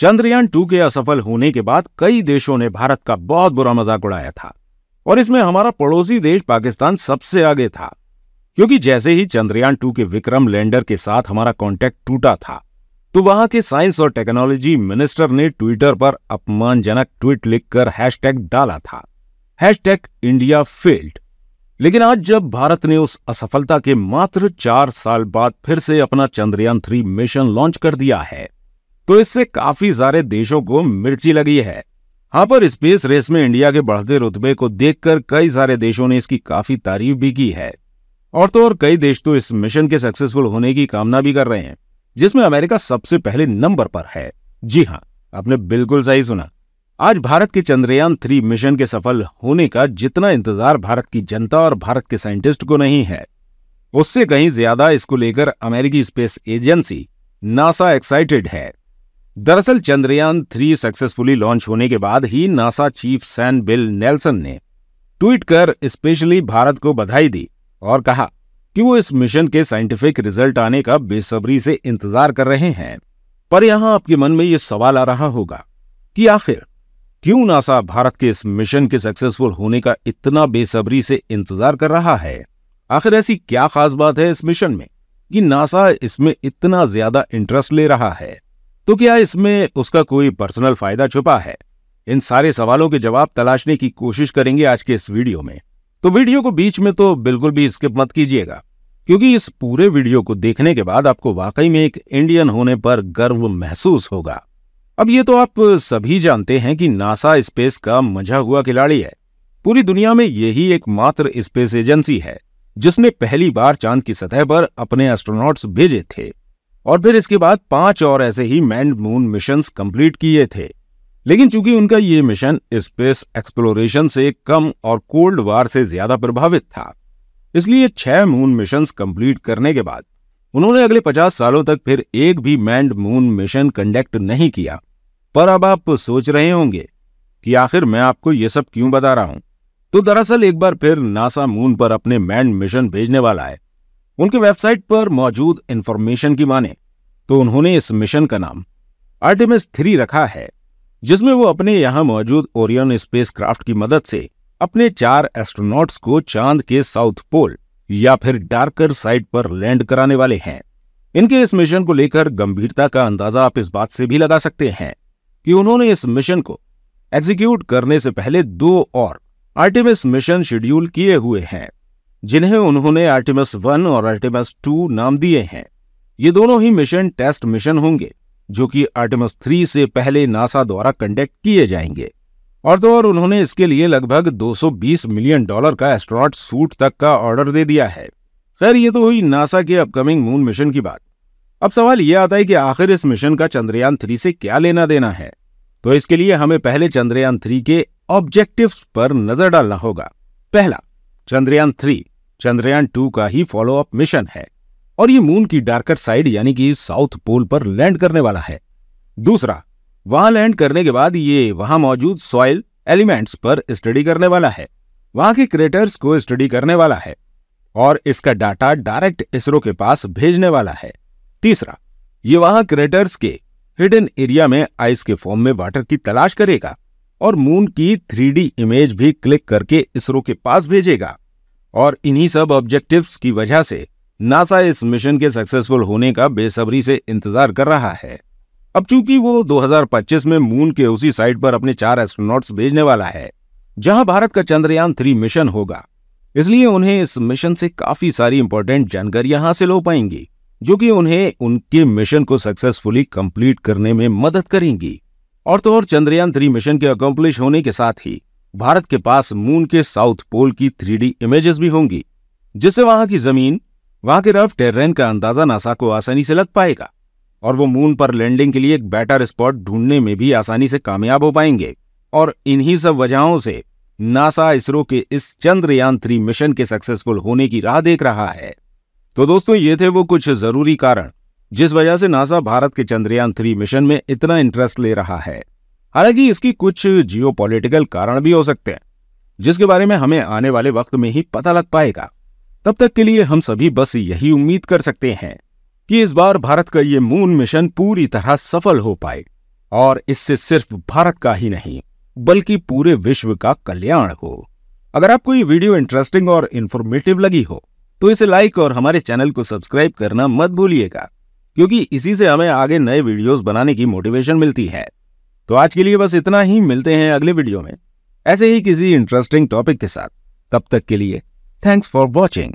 चंद्रयान 2 के असफल होने के बाद कई देशों ने भारत का बहुत बुरा मजाक उड़ाया था और इसमें हमारा पड़ोसी देश पाकिस्तान सबसे आगे था, क्योंकि जैसे ही चंद्रयान 2 के विक्रम लैंडर के साथ हमारा कांटेक्ट टूटा था तो वहां के साइंस और टेक्नोलॉजी मिनिस्टर ने ट्विटर पर अपमानजनक ट्वीट लिखकर हैशटैग डाला था, #IndiaFailed। लेकिन आज जब भारत ने उस असफलता के मात्र 4 साल बाद फिर से अपना चंद्रयान 3 मिशन लॉन्च कर दिया है तो इससे काफी सारे देशों को मिर्ची लगी है। हाँ, पर स्पेस रेस में इंडिया के बढ़ते रुतबे को देखकर कई सारे देशों ने इसकी काफी तारीफ भी की है और तो और कई देश तो इस मिशन के सक्सेसफुल होने की कामना भी कर रहे हैं, जिसमें अमेरिका सबसे पहले नंबर पर है। जी हाँ, आपने बिल्कुल सही सुना। आज भारत के चंद्रयान 3 मिशन के सफल होने का जितना इंतजार भारत की जनता और भारत के साइंटिस्ट को नहीं है, उससे कहीं ज्यादा इसको लेकर अमेरिकी स्पेस एजेंसी नासा एक्साइटेड है। दरअसल चंद्रयान 3 सक्सेसफुली लॉन्च होने के बाद ही NASA chief Sen Bill Nelson ने ट्वीट कर स्पेशली भारत को बधाई दी और कहा कि वो इस मिशन के साइंटिफिक रिजल्ट आने का बेसब्री से इंतजार कर रहे हैं। पर यहां आपके मन में ये सवाल आ रहा होगा कि आखिर क्यों नासा भारत के इस मिशन के सक्सेसफुल होने का इतना बेसब्री से इंतजार कर रहा है? आखिर ऐसी क्या खास बात है इस मिशन में कि नासा इसमें इतना ज्यादा इंटरेस्ट ले रहा है? तो क्या इसमें उसका कोई पर्सनल फायदा छुपा है? इन सारे सवालों के जवाब तलाशने की कोशिश करेंगे आज के इस वीडियो में। तो वीडियो को बीच में तो बिल्कुल भी स्किप मत कीजिएगा, क्योंकि इस पूरे वीडियो को देखने के बाद आपको वाकई में एक इंडियन होने पर गर्व महसूस होगा। अब ये तो आप सभी जानते हैं कि नासा स्पेस का मजा हुआ खिलाड़ी है। पूरी दुनिया में यही एकमात्र स्पेस एजेंसी है जिसने पहली बार चांद की सतह पर अपने एस्ट्रोनॉट्स भेजे थे और फिर इसके बाद 5 और ऐसे ही मैन्ड मून मिशंस कंप्लीट किए थे। लेकिन चूंकि उनका ये मिशन स्पेस एक्सप्लोरेशन से कम और कोल्ड वार से ज्यादा प्रभावित था, इसलिए 6 मून मिशंस कंप्लीट करने के बाद उन्होंने अगले 50 सालों तक फिर एक भी मैन्ड मून मिशन कंडक्ट नहीं किया। पर अब आप सोच रहे होंगे कि आखिर मैं आपको ये सब क्यों बता रहा हूं? तो दरअसल एक बार फिर नासा मून पर अपने मैन्ड मिशन भेजने वाला है। उनके वेबसाइट पर मौजूद इंफॉर्मेशन की माने तो उन्होंने इस मिशन का नाम आर्टेमिस 3 रखा है, जिसमें वो अपने यहां मौजूद ओरियन स्पेसक्राफ्ट की मदद से अपने 4 एस्ट्रोनॉट्स को चांद के साउथ पोल या फिर डार्कर साइड पर लैंड कराने वाले हैं। इनके इस मिशन को लेकर गंभीरता का अंदाजा आप इस बात से भी लगा सकते हैं कि उन्होंने इस मिशन को एग्जीक्यूट करने से पहले 2 और आर्टेमिस मिशन शेड्यूल किए हुए हैं, जिन्हें उन्होंने आर्टेमिस 1 और आर्टेमिस 2 नाम दिए हैं। ये दोनों ही मिशन टेस्ट मिशन होंगे जो कि आर्टेमिस 3 से पहले नासा द्वारा कंडक्ट किए जाएंगे। और तो और उन्होंने इसके लिए लगभग $220 मिलियन का एस्ट्रोनॉट सूट तक का ऑर्डर दे दिया है। खैर, ये तो हुई नासा के अपकमिंग मून मिशन की बात। अब सवाल यह आता है कि आखिर इस मिशन का चंद्रयान 3 से क्या लेना देना है? तो इसके लिए हमें पहले चंद्रयान 3 के ऑब्जेक्टिव्स पर नजर डालना होगा। पहला, चंद्रयान 3 चंद्रयान 2 का ही फॉलोअप मिशन है और ये मून की डार्कर साइड यानी कि साउथ पोल पर लैंड करने वाला है। दूसरा, वहां लैंड करने के बाद ये वहां मौजूद सॉइल एलिमेंट्स पर स्टडी करने वाला है, वहां के क्रेटर्स को स्टडी करने वाला है और इसका डाटा डायरेक्ट इसरो के पास भेजने वाला है। तीसरा, ये वहां क्रेटर्स के हिडन एरिया में आइस के फॉर्म में वाटर की तलाश करेगा और मून की 3D इमेज भी क्लिक करके इसरो के पास भेजेगा। और इन्हीं सब ऑब्जेक्टिव्स की वजह से नासा इस मिशन के सक्सेसफुल होने का बेसब्री से इंतजार कर रहा है। अब चूंकि वो 2025 में मून के उसी साइड पर अपने 4 एस्ट्रोनॉट्स भेजने वाला है जहां भारत का चंद्रयान 3 मिशन होगा, इसलिए उन्हें इस मिशन से काफी सारी इंपॉर्टेंट जानकारियां हासिल हो पाएंगी जो कि उन्हें उनके मिशन को सक्सेसफुली कंप्लीट करने में मदद करेंगी। और तो और चंद्रयान 3 मिशन के अकम्प्लिश होने के साथ ही भारत के पास मून के साउथ पोल की 3D इमेजेस भी होंगी, जिससे वहां की जमीन, वहां के रफ टेरेन का अंदाजा नासा को आसानी से लग पाएगा और वो मून पर लैंडिंग के लिए एक बेटर स्पॉट ढूंढने में भी आसानी से कामयाब हो पाएंगे। और इन्हीं सब वजहों से नासा इसरो के इस चंद्रयान 3 मिशन के सक्सेसफुल होने की राह देख रहा है। तो दोस्तों, ये थे वो कुछ जरूरी कारण जिस वजह से नासा भारत के चंद्रयान 3 मिशन में इतना इंटरेस्ट ले रहा है। हालांकि इसकी कुछ जियोपॉलिटिकल कारण भी हो सकते हैं, जिसके बारे में हमें आने वाले वक्त में ही पता लग पाएगा। तब तक के लिए हम सभी बस यही उम्मीद कर सकते हैं कि इस बार भारत का ये मून मिशन पूरी तरह सफल हो पाए और इससे सिर्फ भारत का ही नहीं बल्कि पूरे विश्व का कल्याण हो। अगर आपको ये वीडियो इंटरेस्टिंग और इंफॉर्मेटिव लगी हो तो इसे लाइक और हमारे चैनल को सब्सक्राइब करना मत भूलिएगा, क्योंकि इसी से हमें आगे नए वीडियोस बनाने की मोटिवेशन मिलती है। तो आज के लिए बस इतना ही, मिलते हैं अगले वीडियो में ऐसे ही किसी इंटरेस्टिंग टॉपिक के साथ। तब तक के लिए थैंक्स फॉर वॉचिंग।